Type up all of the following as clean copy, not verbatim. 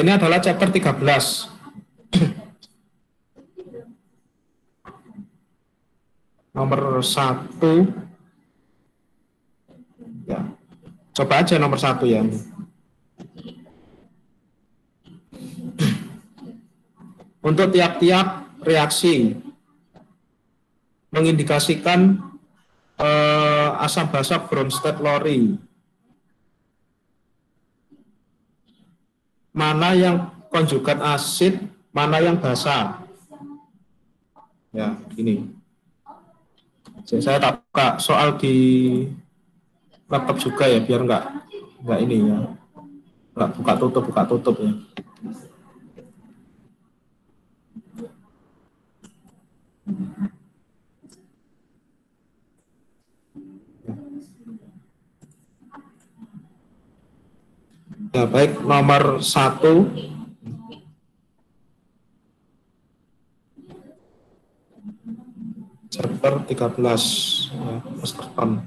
ini adalah chapter 13. Nomor 1. Ya. Coba aja nomor 1 ya. Untuk tiap-tiap reaksi mengindikasikan asam basa Bronsted-Lowry. Mana yang konjugat asid, mana yang basa. Ya, ini. Saya tak buka soal di laptop juga ya, biar enggak ini ya. Enggak buka tutup ya. Ya, baik, nomor 1. Chapter 13 ya, Masterton.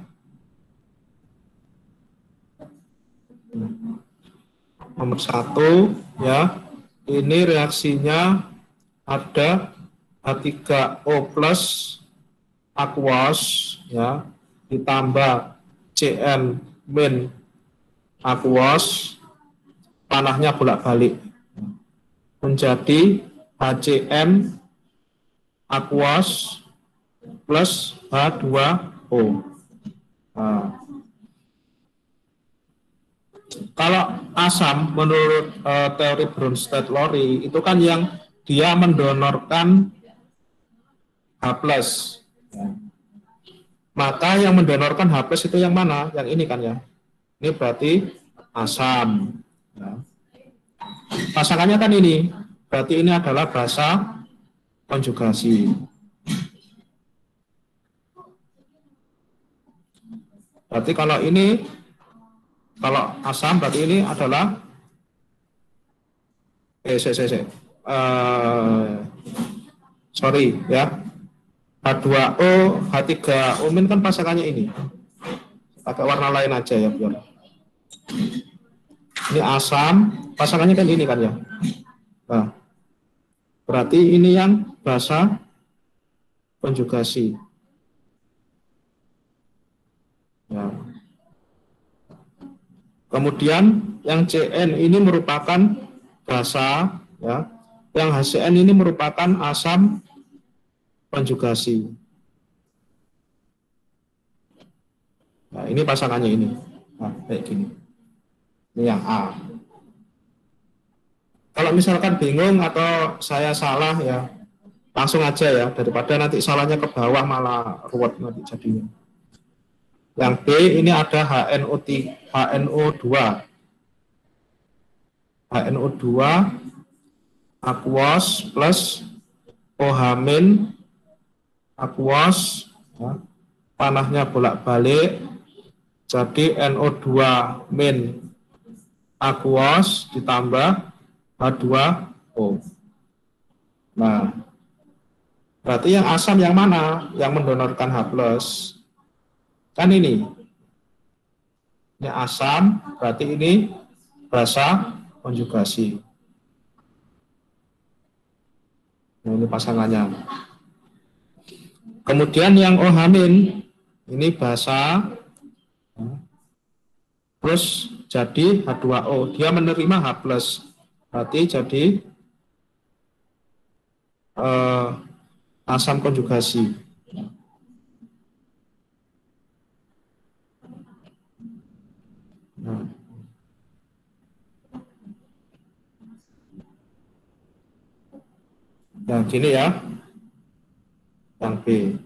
Nomor 1 ya. Ini reaksinya ada H3O plus aqueous ya, ditambah Cn min aqueous, panahnya bolak-balik menjadi HCN aqueous plus H2O. Nah, kalau asam menurut teori Bronsted-Lowry itu kan yang dia mendonorkan H+. Ya. Maka yang mendonorkan H+ itu yang mana? Yang ini kan ya. Ini berarti asam. Ya. Pasangannya kan ini. Berarti ini adalah basa konjugasi. Berarti kalau asam berarti ini adalah sorry ya, H2O, H3O min kan pasangannya ini. Pakai warna lain aja ya biar. Ini asam, pasangannya kan ini kan ya. Nah, berarti ini yang basa konjugasi. Ya. Kemudian yang Cn ini merupakan basa ya. Yang HCN ini merupakan asam konjugasi. Nah, ini pasangannya ini. Nah, kayak gini. Ini yang A. Kalau misalkan bingung atau saya salah ya, langsung aja ya, daripada nanti salahnya ke bawah malah ruwet nanti jadinya. Yang B ini ada HNO2. HNO2 aqueous plus OH- aqueous ya. Panahnya bolak-balik jadi NO2- aqueous ditambah H2O. Nah, berarti yang asam yang mana? Yang mendonorkan H+. Kan ini. Ini asam, berarti ini basa konjugasi. Nah, ini pasangannya. Kemudian yang OH- ini basa, terus jadi H2O. Dia menerima H+. Berarti jadi asam konjugasi. Nah, gini ya. Yang B.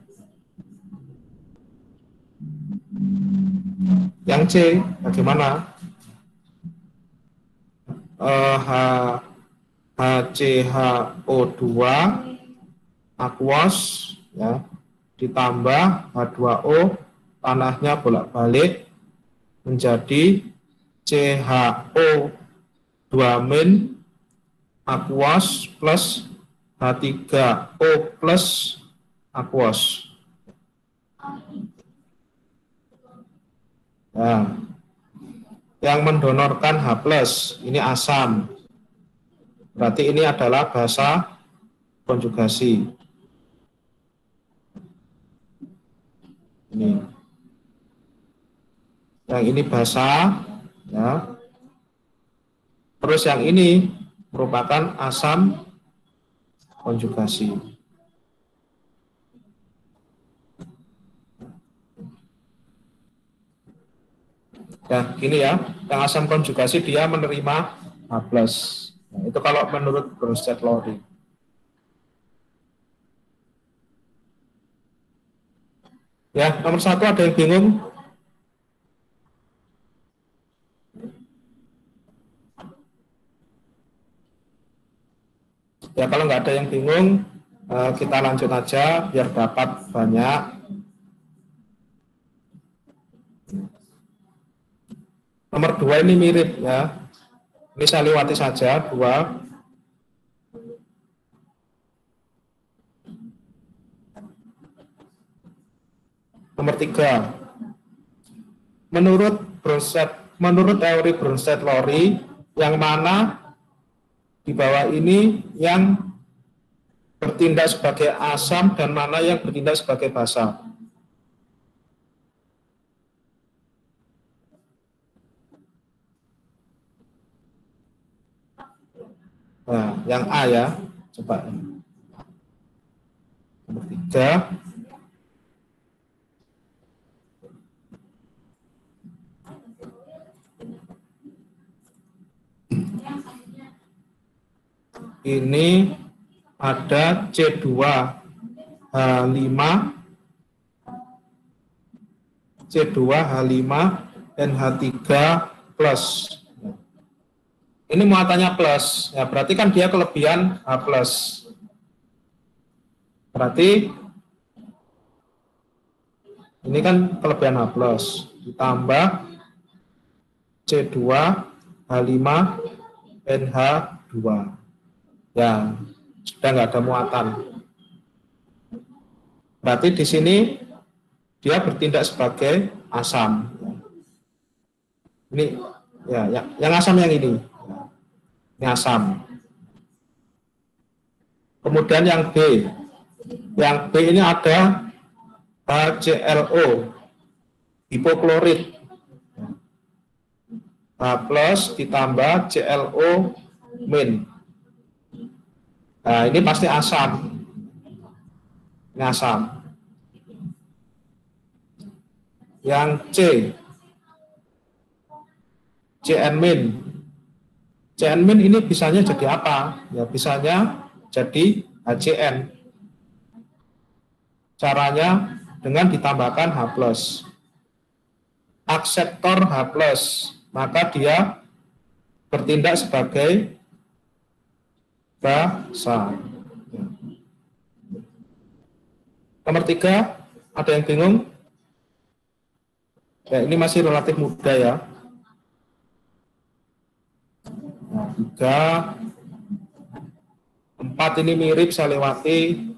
Yang C, bagaimana? HCHO2 aqueous ya, ditambah H2O, tanahnya bolak-balik menjadi CHO2- aqueous plus H3O plus aqueous. Nah, yang mendonorkan H+, ini asam. Berarti ini adalah bahasa konjugasi. Ini. Yang ini bahasa, ya. Terus yang ini merupakan asam konjugasi. Ya, gini ya, yang asam konjugasi dia menerima H+. Nah, itu kalau menurut Bronsted-Lowry. Ya, nomor 1 ada yang bingung? Ya, kalau nggak ada yang bingung, kita lanjut aja biar dapat banyak. Nomor 2 ini mirip ya. Ini saya lewati saja, 2. Nomor 3. Menurut teori Bronsted-Lowry, yang mana di bawah ini yang bertindak sebagai asam dan mana yang bertindak sebagai basa? Nah, yang A ya, coba. Nomor 3. Ini ada C2H5, NH3+. Ini muatannya plus, ya berarti kan dia kelebihan H+. Berarti ini kan kelebihan H+, ditambah C2H5NH2. Ya, sudah nggak ada muatan. Berarti di sini dia bertindak sebagai asam. Ini ya, yang asam yang ini. Ini asam. Kemudian yang B. Yang B ini ada HClO, hipoklorit. H+ ditambah ClO min. Nah, ini pasti asam. Ini asam. Yang C, CN-. CN- ini bisanya jadi apa? Ya, bisanya jadi HCN. Caranya dengan ditambahkan H+. Akseptor H+, maka dia bertindak sebagai basa. Nomor 3, ada yang bingung? Ya, ini masih relatif mudah ya. Nah, 3, 4 ini mirip, saya lewati.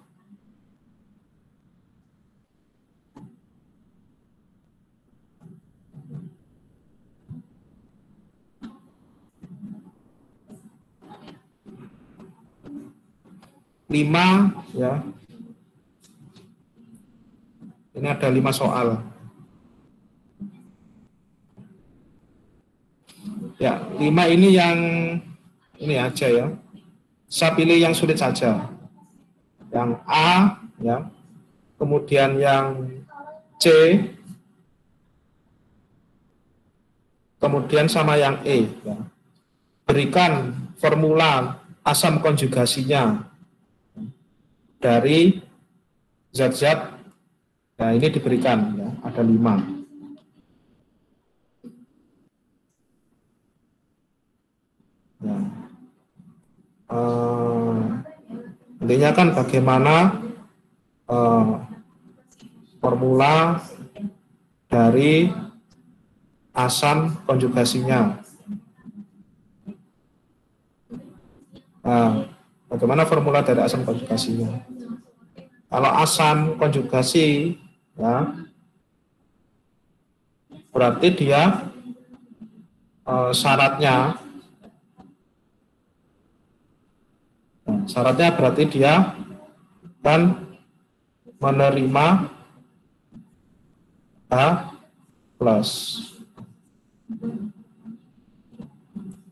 5 ya. Ini ada 5 soal. Ya, 5 ini yang ini aja ya. Saya pilih yang sulit saja. Yang A ya. Kemudian yang C. Kemudian sama yang E ya. Berikan formula asam konjugasinya dari zat-zat. Nah, ini diberikan ya, ada 5. Ya. Intinya kan bagaimana formula dari asam konjugasinya. Nah, bagaimana formula dari asam konjugasinya? Kalau asam konjugasi, ya, berarti dia syaratnya Syaratnya berarti dia kan menerima H plus.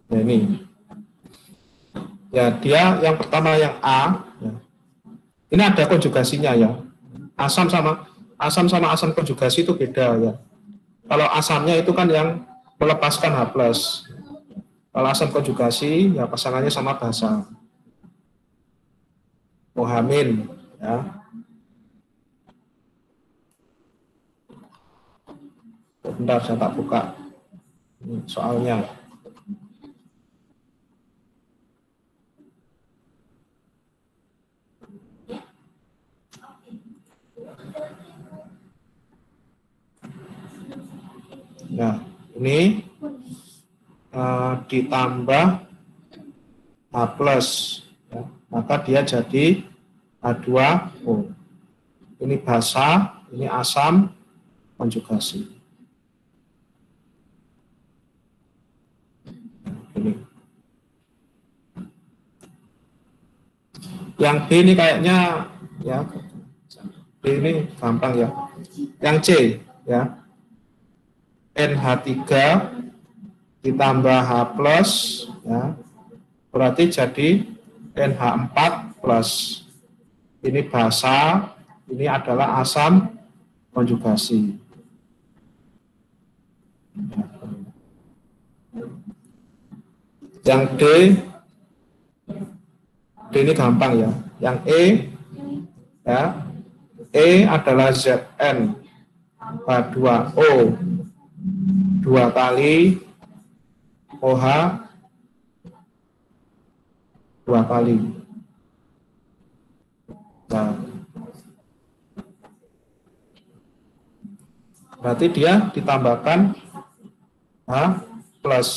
Nah, ini. Ya, dia yang pertama yang A. Ya. Ini ada konjugasinya ya. Asam sama asam konjugasi itu beda ya. Kalau asamnya itu kan yang melepaskan H plus. Kalau asam konjugasi ya pasangannya sama basa. OH min ya. Bentar saya tak buka ini soalnya. Nah, ini ditambah H plus, ya, maka dia jadi H2O. Ini basa, ini asam konjugasi. Ini. Yang B ini kayaknya ya, B ini gampang ya. Yang C ya. NH3 ditambah H plus ya, berarti jadi NH4 plus. Ini basa, ini adalah asam konjugasi. Yang D ini gampang ya. Yang E ya, E adalah Zn H2O 2 kali OH 2 kali. Nah, berarti dia ditambahkan H plus.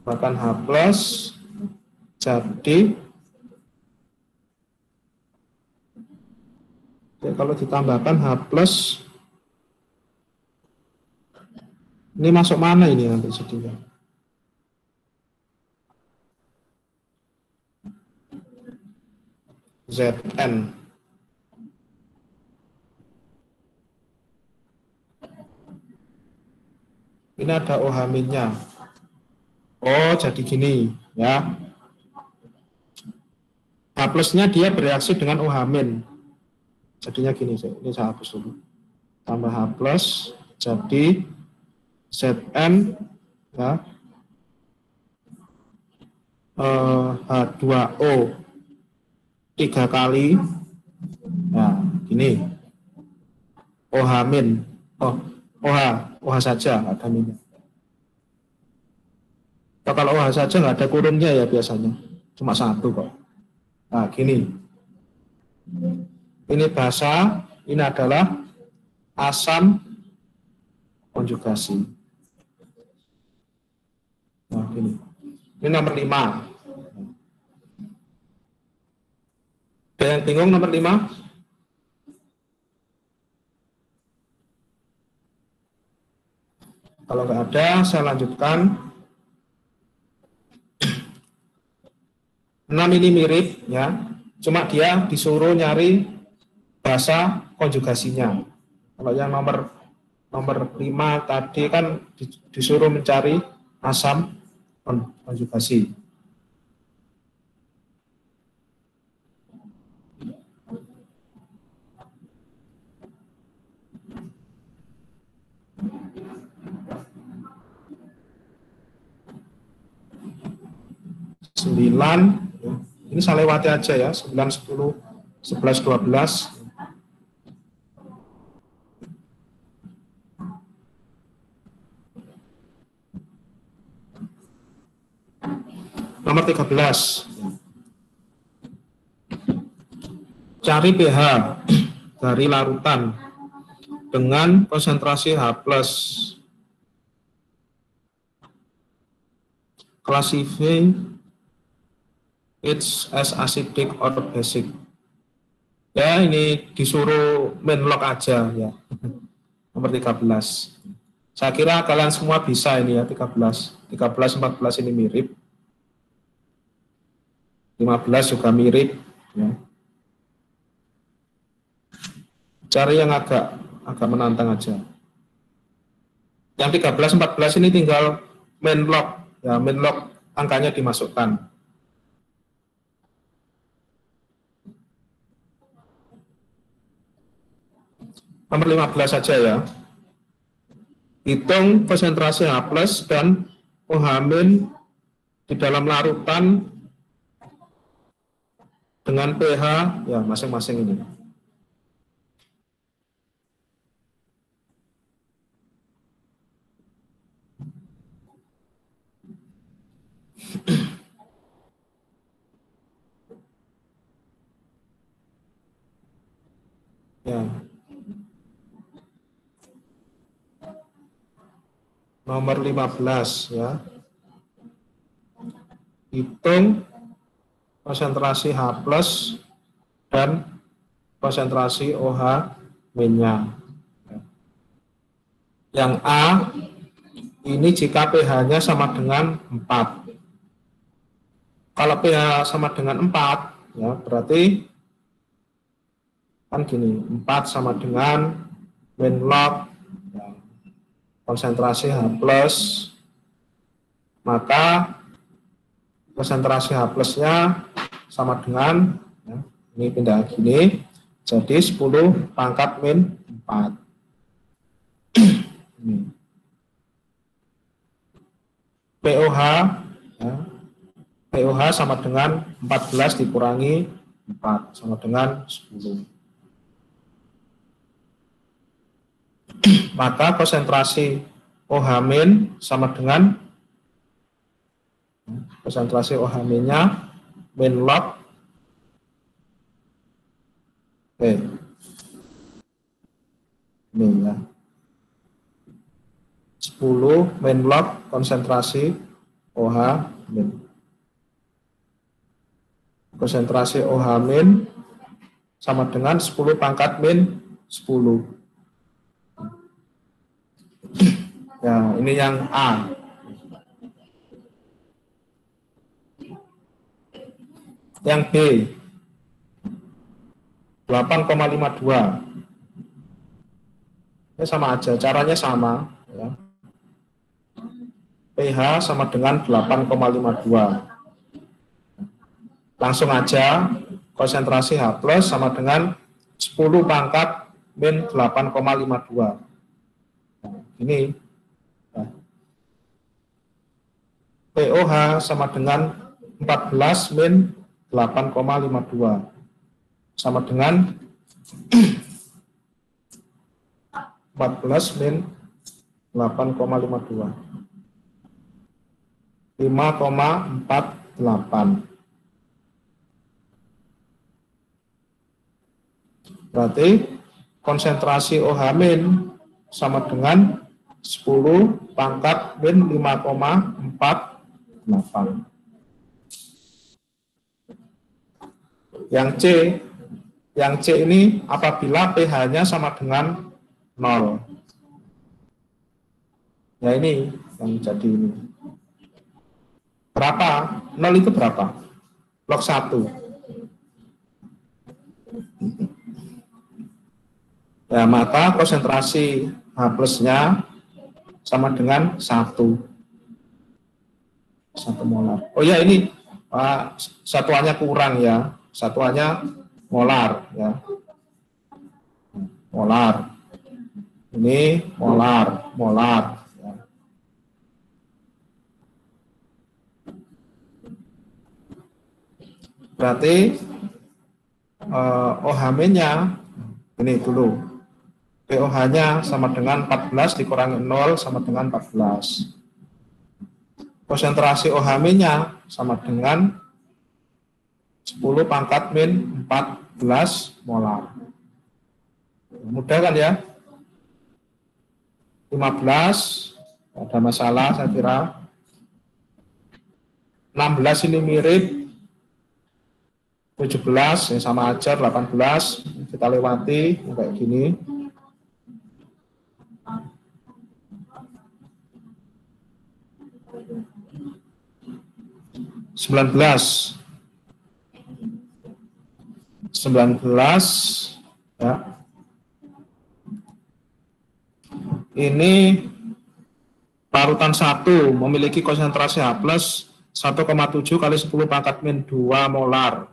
Bahkan H plus jadi ya, kalau ditambahkan H plus ini masuk mana ini nanti jadinya? Zn. Ini ada OH minnya. Oh, jadi gini ya. H plusnya dia bereaksi dengan OH min. Jadinya gini, ini saya hapus dulu. Tambah H plus jadi Zn ya, H2O 3 kali. Nah, gini. OH min. Oh, OH saja, ada minnya. Kalau OH saja nggak ada kurunnya ya biasanya. Cuma satu kok. Nah, gini. Ini basa, ini adalah asam konjugasi. Nah, gini. Ini nomor 5. Ada yang bingung nomor 5? Kalau nggak ada, saya lanjutkan. 6 ini mirip ya, cuma dia disuruh nyari basa konjugasinya. Kalau yang nomor 5 tadi kan disuruh mencari asam konjugasi. Ini saya lewati aja ya, 9, 10, 11, 12. Nomor 13. Cari pH dari larutan dengan konsentrasi H+. Classify it as acidic or basic. Ya, ini disuruh main log aja ya. Nomor 13. Saya kira kalian semua bisa ini ya, 13, 14 ini mirip. 15 juga mirip. Ya. Cari yang agak menantang aja. Yang 13, 14 ini tinggal main log. Ya, main log angkanya dimasukkan. Nomor 15 saja ya. Hitung konsentrasi H+ dan OH- di dalam larutan dengan pH ya masing-masing ini. Ya. Nomor 15 ya. Hitung konsentrasi H+ dan konsentrasi OH-nya. Yang A ini jika pH-nya sama dengan 4. Kalau pH sama dengan 4, ya berarti kan gini, 4 sama dengan min log ya, konsentrasi H+, maka konsentrasi H+-nya sama dengan, ya, ini pindah gini, jadi 10 pangkat min 4. POH, ya, POH sama dengan 14 dikurangi 4, sama dengan 10. Maka konsentrasi OH- sama dengan konsentrasi OH-nya min log ini ya 10 min log konsentrasi OH-. Konsentrasi OH- sama dengan 10 pangkat min 10. Ya, ini yang A. Yang B 8,52. Ini sama aja, caranya sama ya. pH sama dengan 8,52. Langsung aja konsentrasi H+ sama dengan 10 pangkat min 8,52. Nah, ini nah. POH sama dengan 14 min 8,52 sama dengan 14 min 8,52 5,48. Berarti konsentrasi OH- sama dengan 10 pangkat min 5,48. Yang C ini apabila pH-nya sama dengan 0. Ya ini yang jadi ini. Berapa? 0 itu berapa? Log 1. Ya, maka konsentrasi H+-nya sama dengan 1 molar. Oh ya ini satuannya kurang ya. Satuannya molar ya. Molar. Ini molar. Ya. Berarti OH-nya ini dulu. POH-nya sama dengan 14 dikurangi 0 sama dengan 14. Konsentrasi OH-nya sama dengan 10 pangkat min 14 molar. Mudah kan ya? 15, ada masalah saya kira. 16 ini mirip. 17, ya sama aja, 18, kita lewati, kayak gini. 19 ya. Ini larutan 1 memiliki konsentrasi H plus 1,7 kali 10 pangkat min 2 molar.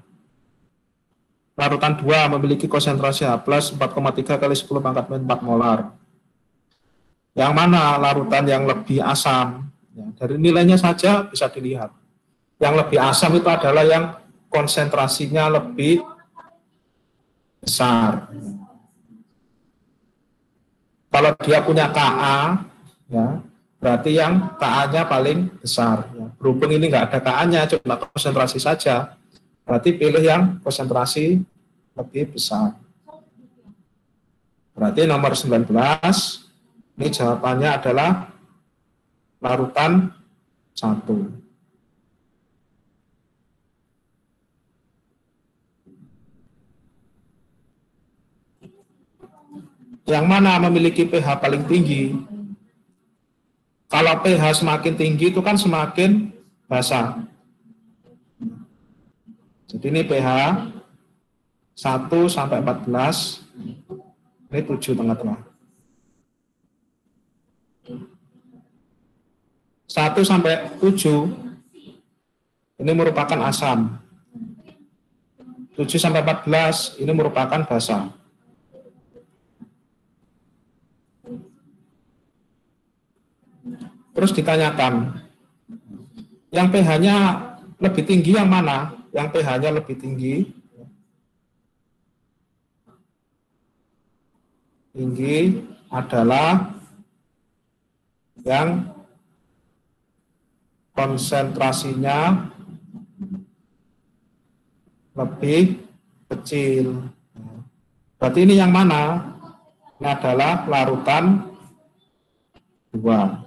Larutan 2 memiliki konsentrasi H plus 4,3 kali 10 pangkat min 4 molar. Yang mana larutan yang lebih asam? Ya, dari nilainya saja bisa dilihat. Yang lebih asam itu adalah yang konsentrasinya lebih besar. Kalau dia punya Ka, ya, berarti yang Ka-nya paling besar. Ya. Berhubung ini nggak ada Ka-nya, cuma konsentrasi saja, berarti pilih yang konsentrasi lebih besar. Berarti nomor 19, ini jawabannya adalah larutan 1. Yang mana memiliki pH paling tinggi? Kalau pH semakin tinggi itu kan semakin basa. Jadi ini pH 1 sampai 14, ini 7 tengah-tengah. 1 sampai 7 ini merupakan asam. 7 sampai 14 ini merupakan basa. Terus ditanyakan, yang pH-nya lebih tinggi yang mana? Yang pH-nya lebih tinggi adalah yang konsentrasinya lebih kecil. Berarti ini yang mana? Ini adalah larutan 2.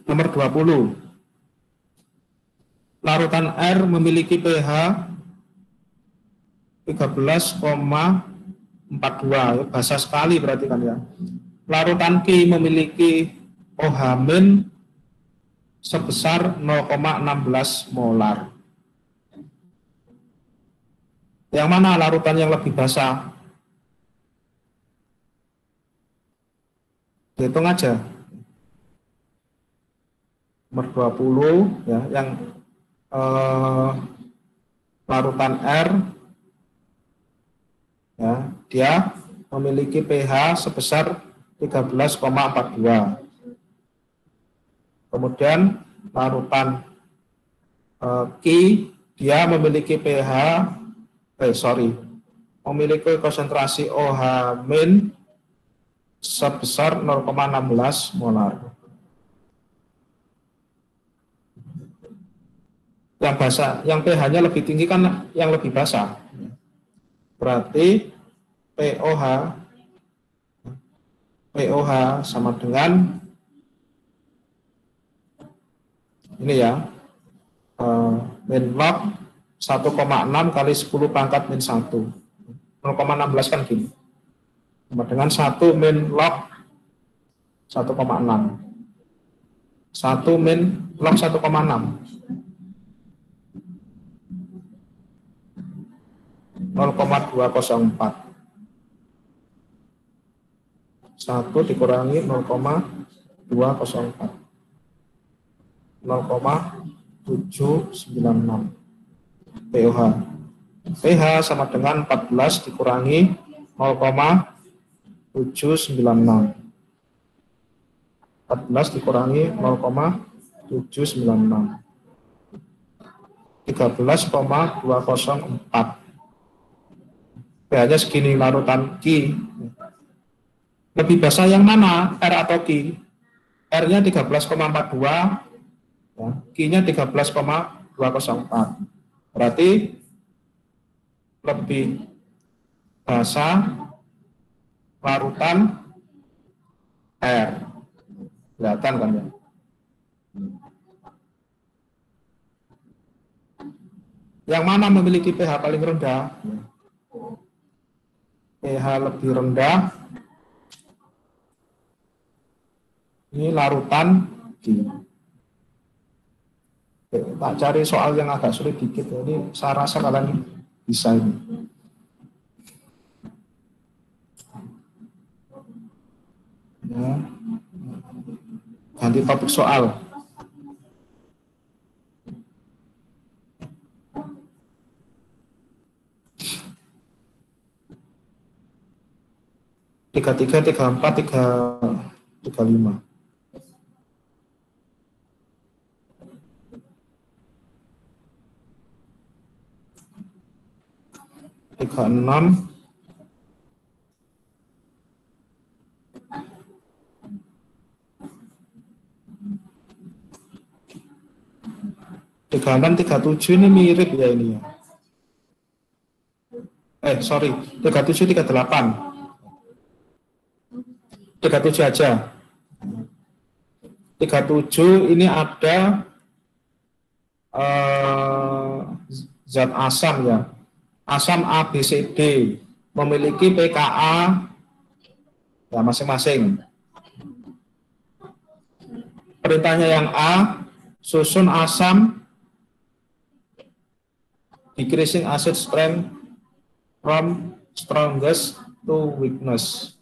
Nomor 20. Larutan R memiliki pH 13,42, basa sekali berarti kan ya. Larutan Q memiliki OH- sebesar 0,16 molar. Yang mana larutan yang lebih basa? Hitung aja. Nomor 20 ya, yang larutan R ya, dia memiliki pH sebesar 13,42. Kemudian larutan Q dia memiliki memiliki konsentrasi OH- sebesar 0,16 molar. Yang basa, yang pH-nya lebih tinggi kan yang lebih basa. Berarti POH sama dengan ini ya, min log 1,6 kali 10 pangkat min 1. 0,16 kan gini. Sama dengan 1 min log 1,6. 1 min log 1,6. 0,204. 1 dikurangi 0,204. 0,796 pH. pH sama dengan 14 dikurangi 0,796. 14 dikurangi 0,796. 13,204. pH-nya segini larutan Q. Lebih basa yang mana? R atau Q? R-nya 13,42, ya, Q-nya 13,204. Berarti lebih basa larutan R. Kelihatan kan ya? Yang mana memiliki pH paling rendah? pH lebih rendah. Ini larutan D. Oke, tak cari soal yang agak sulit dikit. Ini saya rasa kalian bisa ini. Ya. Ganti topik soal. Tiga, 34, 35. 36. 37 ini mirip ya ini ya. Sorry, 37, 38. 37 aja. 37 ini ada zat asam ya. Asam A, B, C, D memiliki pKa ya masing-masing. Perintahnya yang A, susun asam decreasing acid strength from strongest to weakness.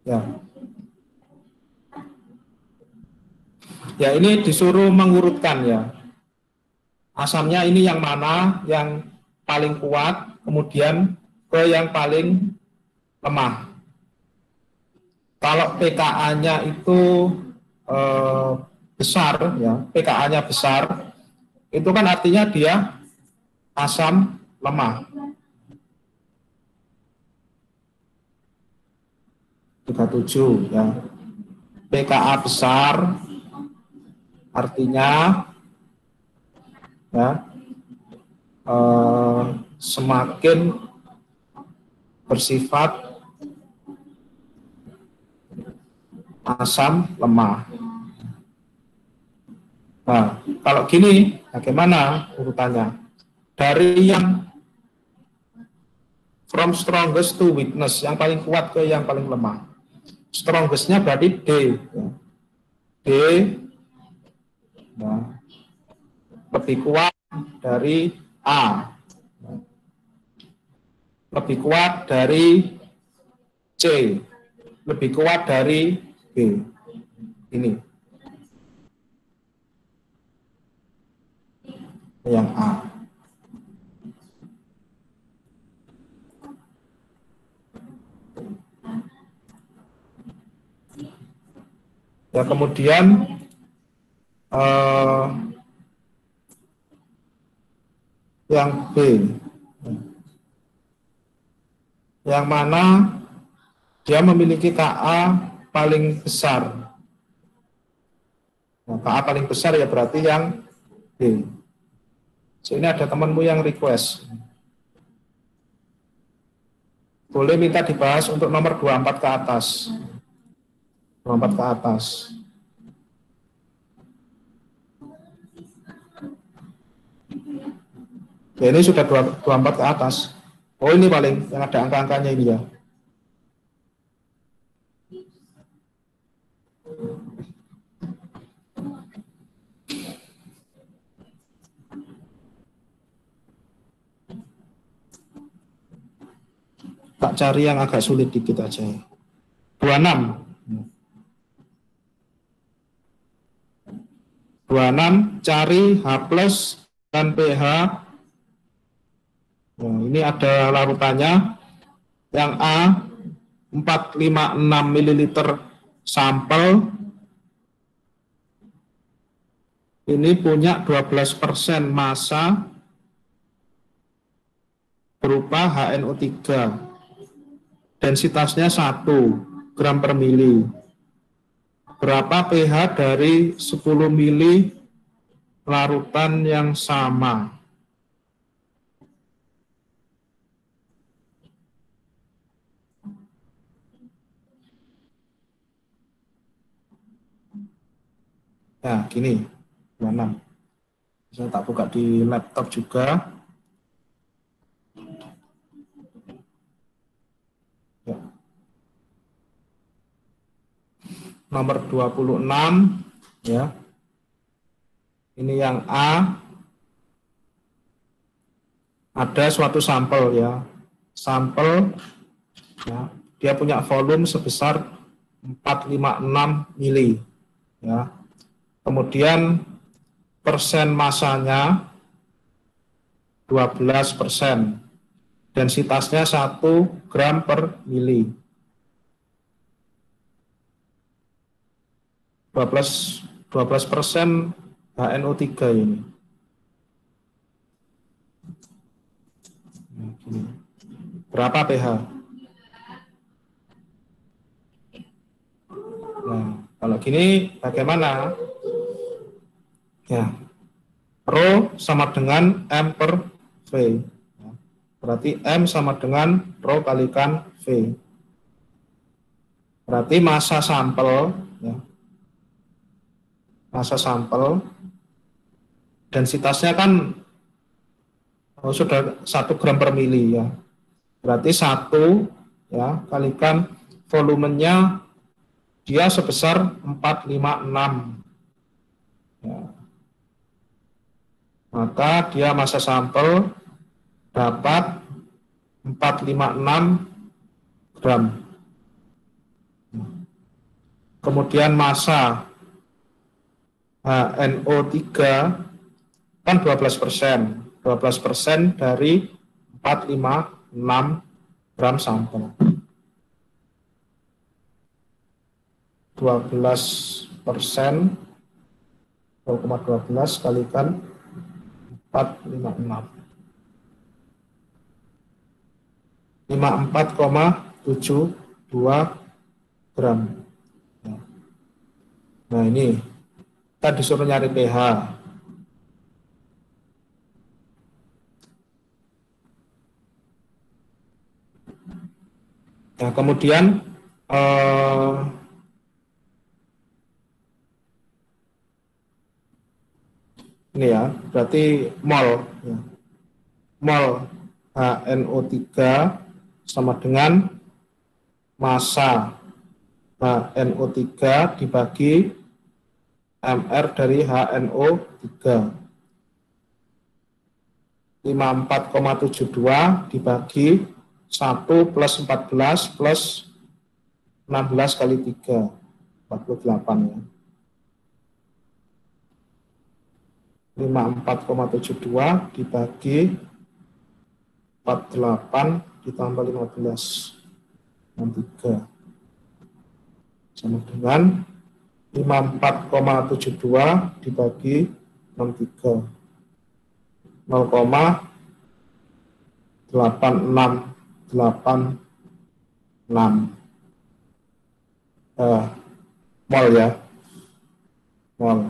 Ya. Ya, ini disuruh mengurutkan ya. Asamnya ini yang mana yang paling kuat, kemudian ke yang paling lemah. Kalau pKa-nya itu besar ya, pKa-nya besar, itu kan artinya dia asam lemah. 37 ya. pKa besar artinya ya semakin bersifat asam lemah. Nah, kalau gini bagaimana urutannya? Dari yang from strongest to weakness, yang paling kuat ke yang paling lemah. Strongest-nya berarti D. Ya. D ya, lebih kuat dari A. Lebih kuat dari C. Lebih kuat dari B. Ini. Yang A. Ya, kemudian yang B, yang mana dia memiliki Ka paling besar. Nah, Ka paling besar ya berarti yang B. So, ini ada temanmu yang request. Boleh minta dibahas untuk nomor 24 ke atas. 24 ke atas. Ya, ini sudah 24 ke atas. Oh, ini paling yang ada angka-angkanya ini ya. Tak cari yang agak sulit dikit aja. 26. 26 cari H+ dan pH. Nah, ini ada larutannya. Yang A 456 ml sampel. Ini punya 12% massa berupa HNO3. Densitasnya 1 gram per mili. Berapa pH dari 10 mili larutan yang sama? Nah, gini, 26. Saya tak buka di laptop juga. Ya. Nomor 26, ya. Ini yang A, ada suatu sampel ya. Sampel, ya, dia punya volume sebesar 456 mili, ya. Kemudian persen masanya 12%, densitasnya 1 gram per mili. 12% HNO3 ini. Berapa pH? Nah, kalau gini bagaimana? Ya, Rho sama dengan M per V. Berarti M sama dengan Rho kalikan V. Berarti massa sampel, ya, massa sampel, densitasnya kan sudah 1 gram per mili ya. Berarti 1 ya kalikan volumenya dia sebesar 456. Ya. Maka dia massa sampel dapat 456 gram. Kemudian massa HNO3 kan 12%. 12% dari 456 gram sampel. 12%, 0,12 kalikan 456. 54,72 gram. Nah ini, kita disuruh nyari pH. Nah kemudian ini ya, berarti mol. Ya. Mol HNO3 sama dengan massa HNO3 dibagi MR dari HNO3. 54,72 dibagi 1 plus 14 plus 16 kali 3, 48 ya. 54,72 dibagi 48 ditambah 15, 63. Sama dengan 54,72 dibagi 63. 0,8686 mol ya, mol.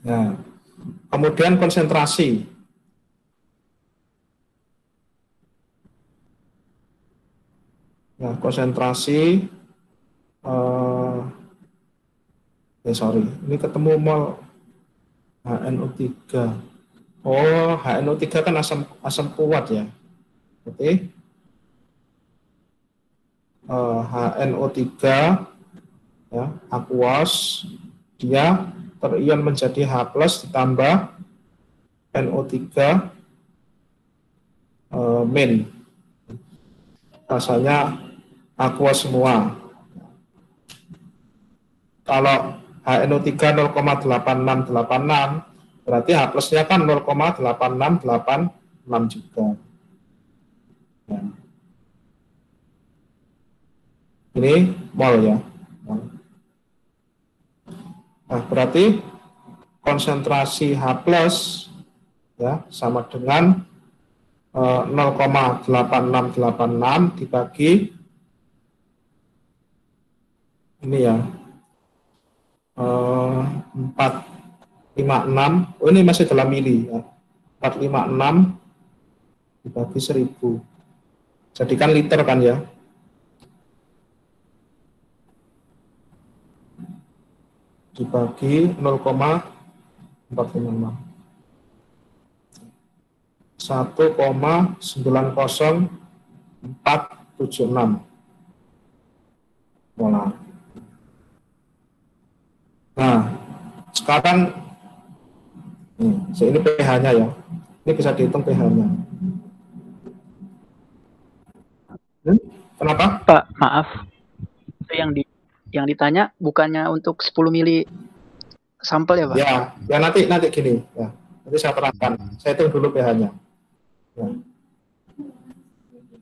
Nah, kemudian konsentrasi. Nah, konsentrasi ini ketemu mol HNO3. Oh, HNO3 kan asam kuat ya. Berarti HNO3 ya, aqueous, dia terion menjadi H+ ditambah NO3 min. Rasanya aqueous semua. Kalau HNO3 0,8686 berarti H+-nya kan 0,8686 juga. Ya. Ini mol ya. Nah, berarti konsentrasi H+ ya sama dengan 0,8686 dibagi ini ya 456. Oh, ini masih dalam mili ya. 456 dibagi 1000. Jadikan liter kan ya. dibagi 0,456. 1,90476 molar. Nah, sekarang ini pH-nya ya. Ini bisa dihitung pH-nya. Kenapa? Pak, maaf. Itu yang ditanya bukannya untuk 10 mili sampel ya, Pak? Ya nanti gini ya. Nanti saya terangkan. Saya hitung dulu pH-nya. Ya.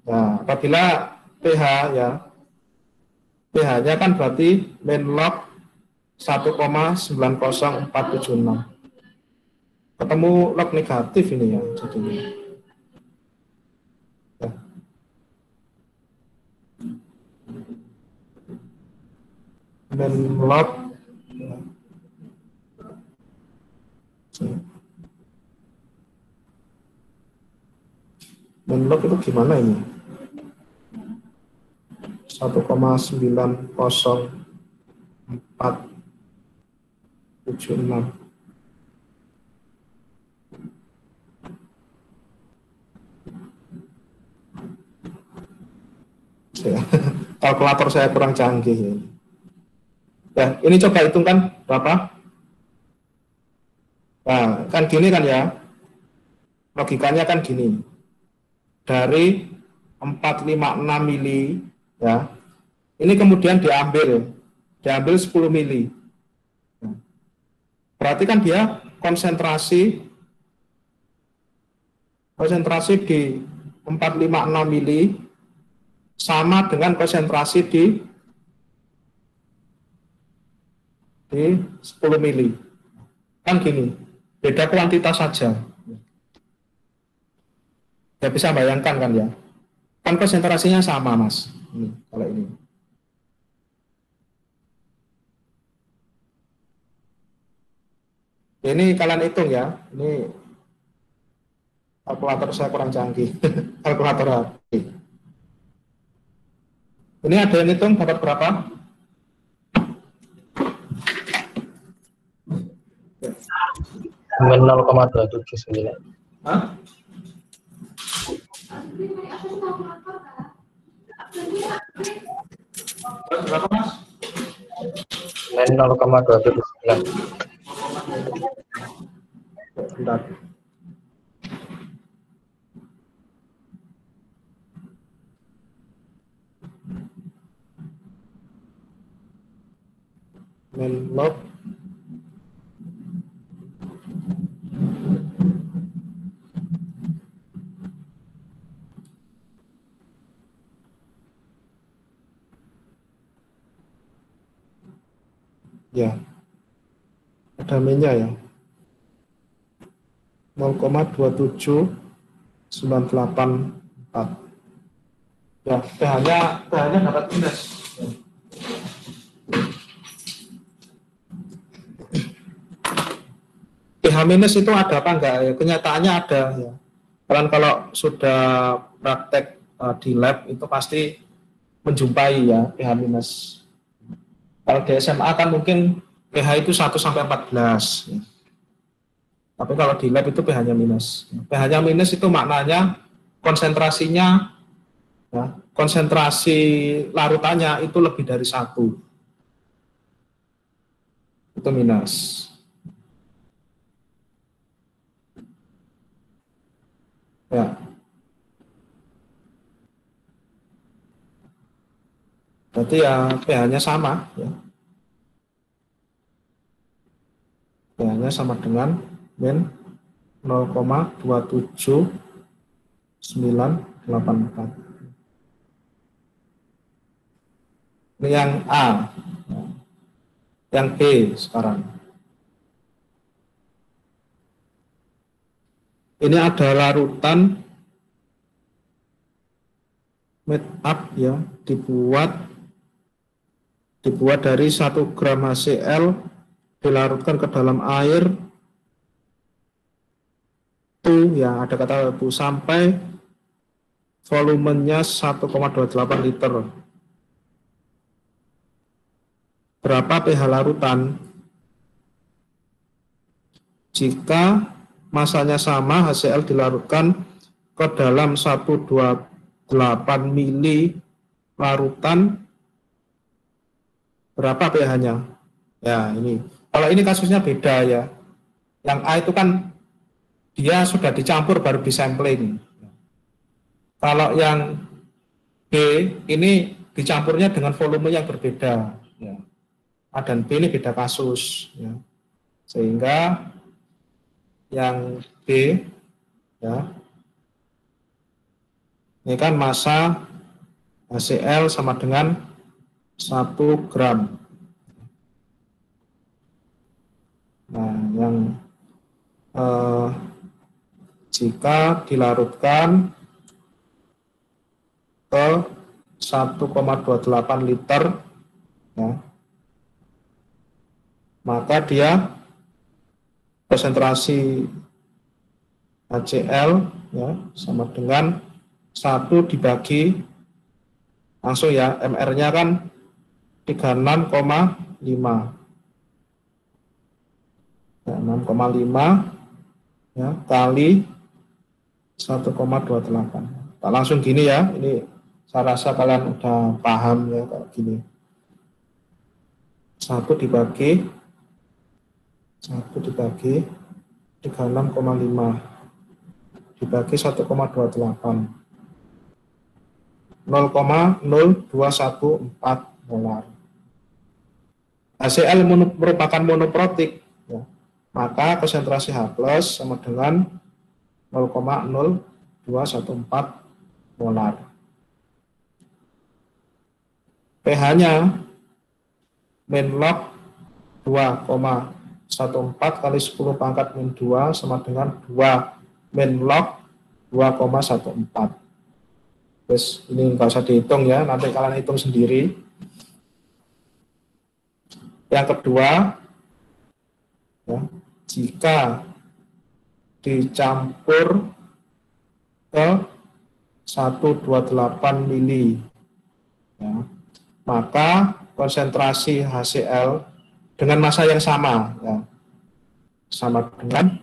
Nah, apabila pH ya, pH-nya kan berarti min log 1,90476. Ketemu log negatif ini ya jadinya. Ya. Min log ya. Min log itu gimana ini? 1,90476. Kalkulator saya kurang canggih. Ya, ini coba hitungkan berapa? Nah, kan gini kan ya. Logikanya kan gini. Dari 456 mili ya. Ini kemudian diambil 10 mili. Berarti kan dia konsentrasi di 456 mili sama dengan konsentrasi di 10 mili. Kan gini, beda kuantitas saja. Ya bisa bayangkan kan ya. Kan konsentrasinya sama, Mas. Ini, kalau ini. Ini kalian hitung ya. Ini kalkulator saya kurang canggih. Kalkulator HP. Ini ada yang hitung dapat berapa? Min 0,279. Hah? Berapa, Mas? Min 0,279. Bentar. Min log ya, ada minnya ya, 0,27984. Ya, pH-nya dapat minus. pH minus itu ada apa enggak ya? Kenyataannya ada ya. Kalian kalau sudah praktek di lab itu pasti menjumpai ya pH minus. Kalau di SMA kan mungkin pH itu 1 sampai 14 ya. Tapi kalau di lab itu pH-nya minus. pH-nya minus itu maknanya konsentrasinya ya, konsentrasi larutannya itu lebih dari 1. Itu minus. Ya. Berarti ya pH-nya sama ya. pH-nya sama dengan min 0,27984. Ini yang A. Yang B sekarang. Ini ada larutan made up ya, dibuat dari 1 gram HCl dilarutkan ke dalam air tuh ya, ada kata bu, sampai volumenya 1,28 liter. Berapa pH larutan? jika masanya sama, HCl dilarutkan ke dalam 128 mili larutan, berapa pH-nya? Ya, ini. Kalau ini kasusnya beda ya. Yang A itu kan dia sudah dicampur baru disampling. Kalau yang B ini dicampurnya dengan volume yang berbeda. Ya. A dan B ini beda kasus. Ya. Sehingga yang B, ya, ini kan massa HCl sama dengan 1 gram. Nah, yang jika dilarutkan ke 1,28 liter, ya, maka dia konsentrasi HCl, ya, sama dengan 1 dibagi langsung ya, MR-nya kan 36,5, ya, 6,5 ya, kali 1,28. Tak langsung gini ya, ini saya rasa kalian udah paham ya kalau gini. 1 dibagi 36,5 dibagi 1,28, 0,0214 molar. HCl merupakan monoprotik, ya, maka konsentrasi H+ sama dengan 0,0214 molar. pH-nya min-log 2,14 kali 10 pangkat min 2 sama dengan 2 min-log 2,14. Terus ini nggak usah dihitung ya, nanti kalian hitung sendiri. Yang kedua, ya, jika dicampur ke 128 mili, ya, maka konsentrasi HCl dengan massa yang sama, ya, sama dengan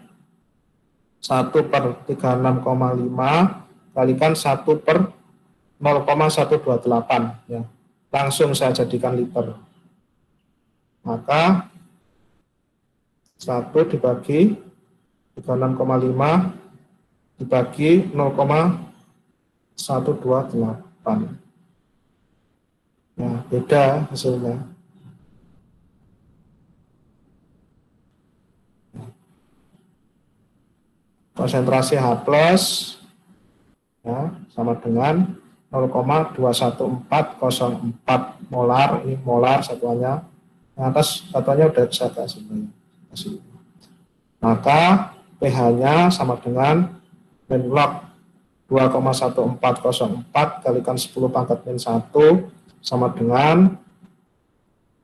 1/36,5 kalikan 1/0,128, ya. Langsung saya jadikan liter. Maka 1 dibagi 36,5 dibagi 0,128. Ya, beda hasilnya. Konsentrasi H+, ya, sama dengan 0,21404 molar, ini molar satuannya. Yang atas satuannya udah bisa kasih. Maka pH-nya sama dengan min-log 2,1404 kalikan 10 pangkat min 1 sama dengan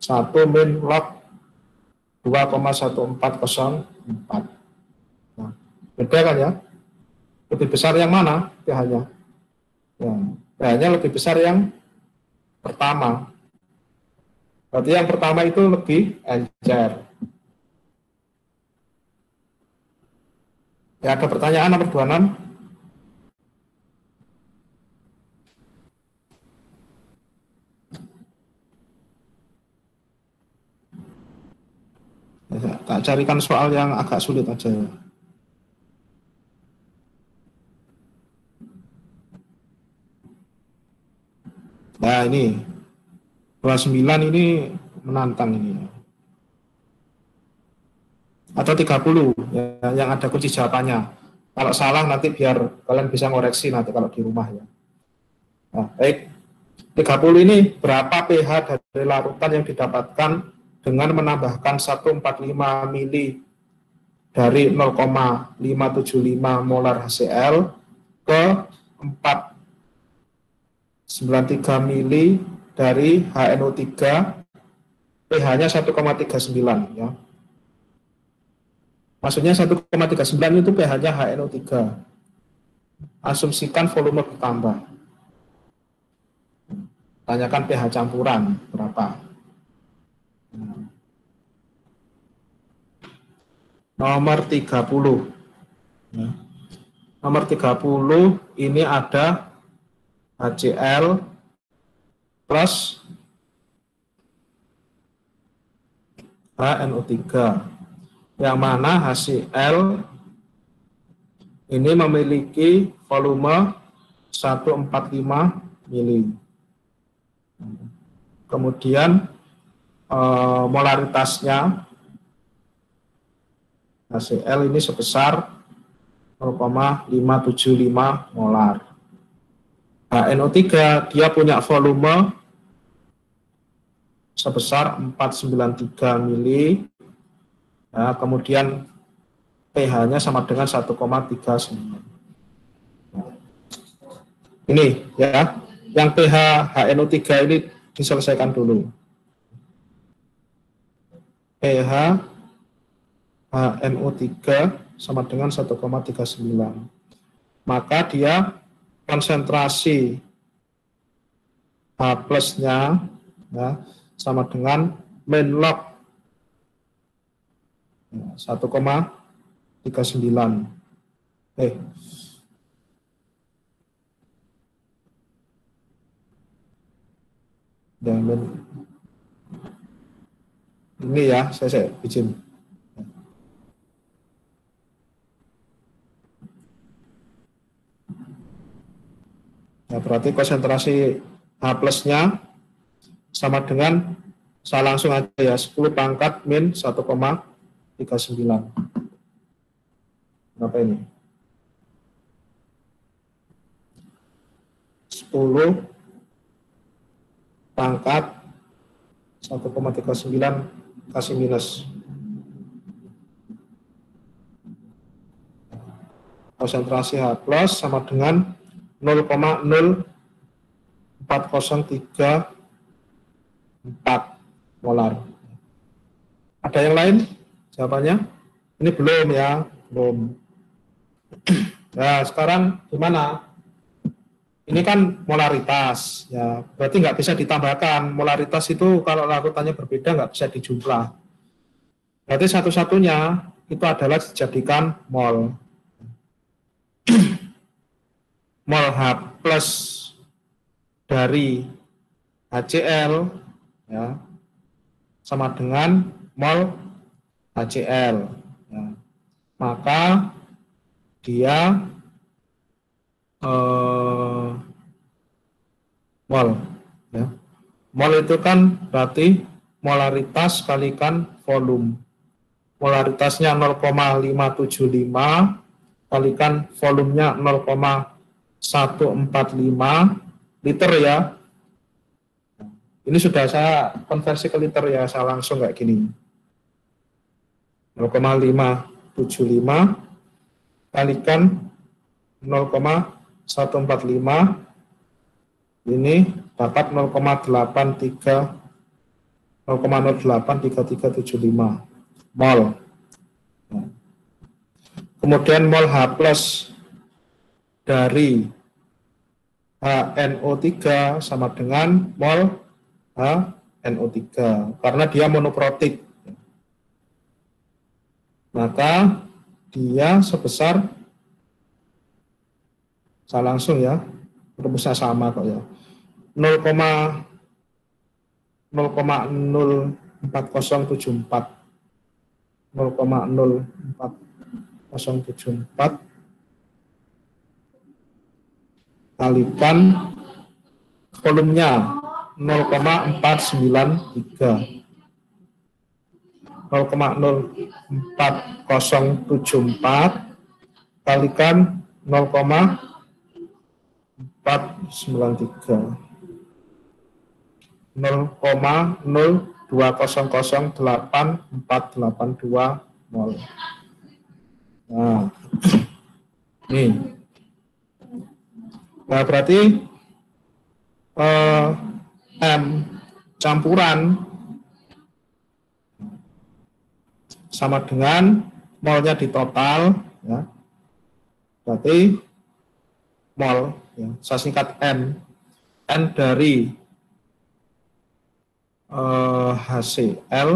1 min-log 2,1404. Nah, beda kan ya? Lebih besar yang mana pH-nya? Ya, pH-nya lebih besar yang pertama. Berarti yang pertama itu lebih encer. Ya, ada pertanyaan nomor 26? Ya, tak carikan soal yang agak sulit aja. Nah, ini 29 ini menantang ini. Atau 30 ya, yang ada kunci jawabannya. Kalau salah nanti biar kalian bisa ngoreksi nanti kalau di rumah ya. Nah, baik. 30 ini berapa pH dari larutan yang didapatkan dengan menambahkan 145 mili dari 0,575 molar HCl ke 493 mili dari HNO3, pH-nya 1,39 ya. Maksudnya 1,39 itu pH-nya HNO3. Asumsikan volume bertambah. Tanyakan pH campuran berapa. nomor 30. Ya. Nomor 30 ini ada HCl plus HNO3. Yang mana HCl ini memiliki volume 145 mili. Kemudian molaritasnya HCl ini sebesar 0,575 molar. HNO3 dia punya volume sebesar 493 mili. Ya, kemudian pH-nya sama dengan 1,39. Ini ya, yang pH HNO3 ini diselesaikan dulu. pH HNO3 sama dengan 1,39. Maka dia konsentrasi H plusnya ya, sama dengan main log 1,39. Dan ini ya, saya izin. Ya, berarti konsentrasi H plusnya sama dengan, saya langsung aja ya, 10 pangkat min 1,39. Berapa ini? 10 pangkat 1,39 kasih minus. Konsentrasi H plus sama dengan 0,04034 molar. Ada yang lain jawabannya? Ini belum ya, belum. Nah, sekarang gimana? Ini kan molaritas, ya. Berarti nggak bisa ditambahkan. Molaritas itu kalau larutannya berbeda nggak bisa dijumlah. Berarti satu-satunya itu adalah dijadikan mol. Mol H plus dari HCl ya, sama dengan mol HCl. Ya. Maka dia mol. Ya. Mol itu kan berarti molaritas kalikan volume. Molaritasnya 0,575 kalikan volumenya 0,145 liter ya. Ini sudah saya konversi ke liter ya, saya langsung kayak gini. 0,575 kalikan 0,145 ini dapat 0,083375 mol. Kemudian mol H plus dari HNO3 sama dengan mol HNO3 karena dia monoprotik. Maka dia sebesar, saya langsung ya, rumusnya sama kok ya, 0,04074 0,04074 kalikan volumenya 0,493 0,04074 kalikan 0,493 0,0200882 mol. Nah, nih. Nah, berarti M campuran sama dengan molnya di total, ya. Berarti mol, ya, saya singkat N. N dari HCl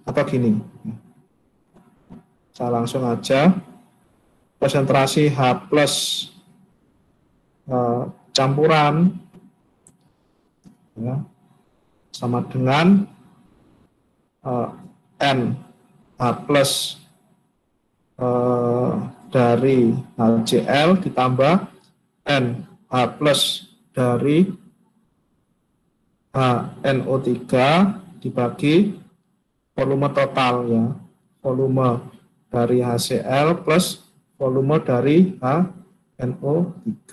Atau gini, saya langsung aja, konsentrasi H plus campuran ya, sama dengan N H plus dari HCl ditambah N H plus dari HNO3 dibagi volume total ya, volume dari HCl plus volume dari HNO3.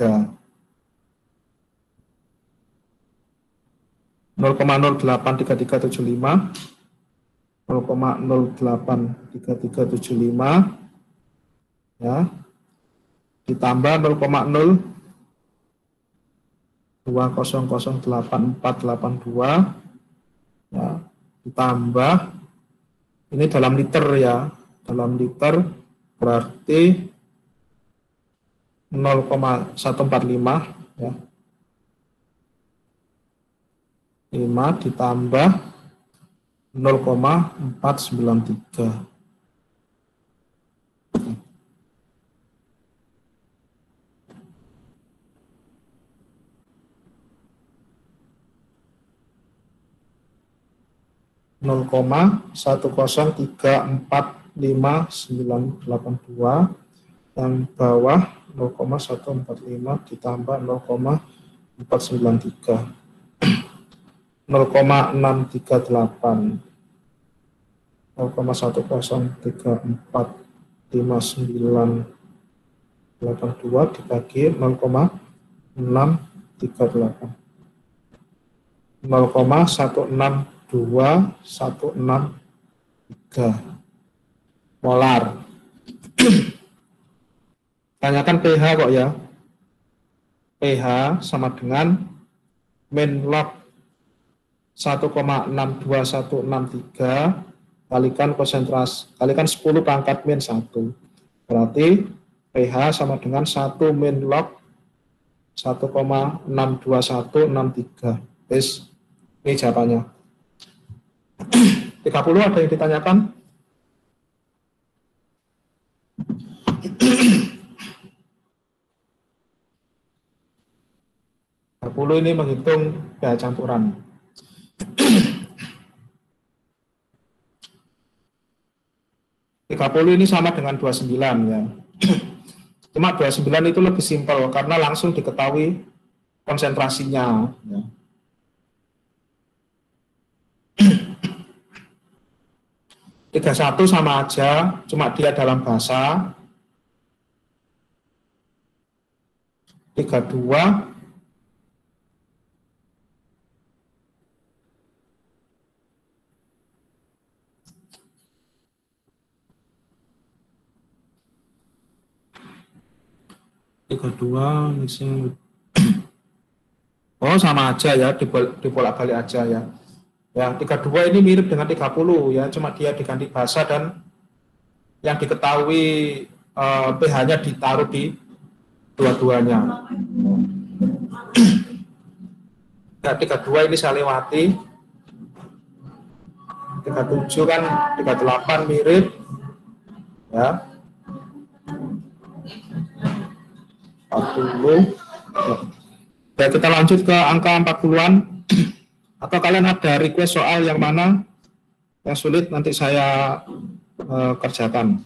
0,083375 0,083375 ya, ditambah 0,02008482 ya, ditambah ini dalam liter ya, dalam liter berarti 0,145 ya, 5 ditambah 0,493. Nol koma 1034592 yang bawah 0,145 ditambah 0,493 0,638 0,1034592 dibagi 0,638 0,162163 molar. Tanyakan pH kok ya. pH sama dengan min log 1,62163 kalikan konsentrasi kalikan 10 pangkat min 1. Berarti pH sama dengan 1 min log 1,62163. Ini jawabannya. 30 ada yang ditanyakan? Ini menghitung pH campuran. 30 ini sama dengan 29 ya. Cuma 29 itu lebih simpel karena langsung diketahui konsentrasinya ya. 31 sama aja, cuma dia dalam basa. 32 misalnya. Oh sama aja ya, dibolak-balik aja ya. Ya, 32 ini mirip dengan 30 ya, cuma dia diganti basa dan yang diketahui pH-nya ditaruh di dua-duanya. Ya, 32 ini saya lewati. 37 kan 38 mirip. Ya. 40. Ya, kita lanjut ke angka 40-an. Atau kalian ada request soal yang mana yang sulit nanti saya kerjakan.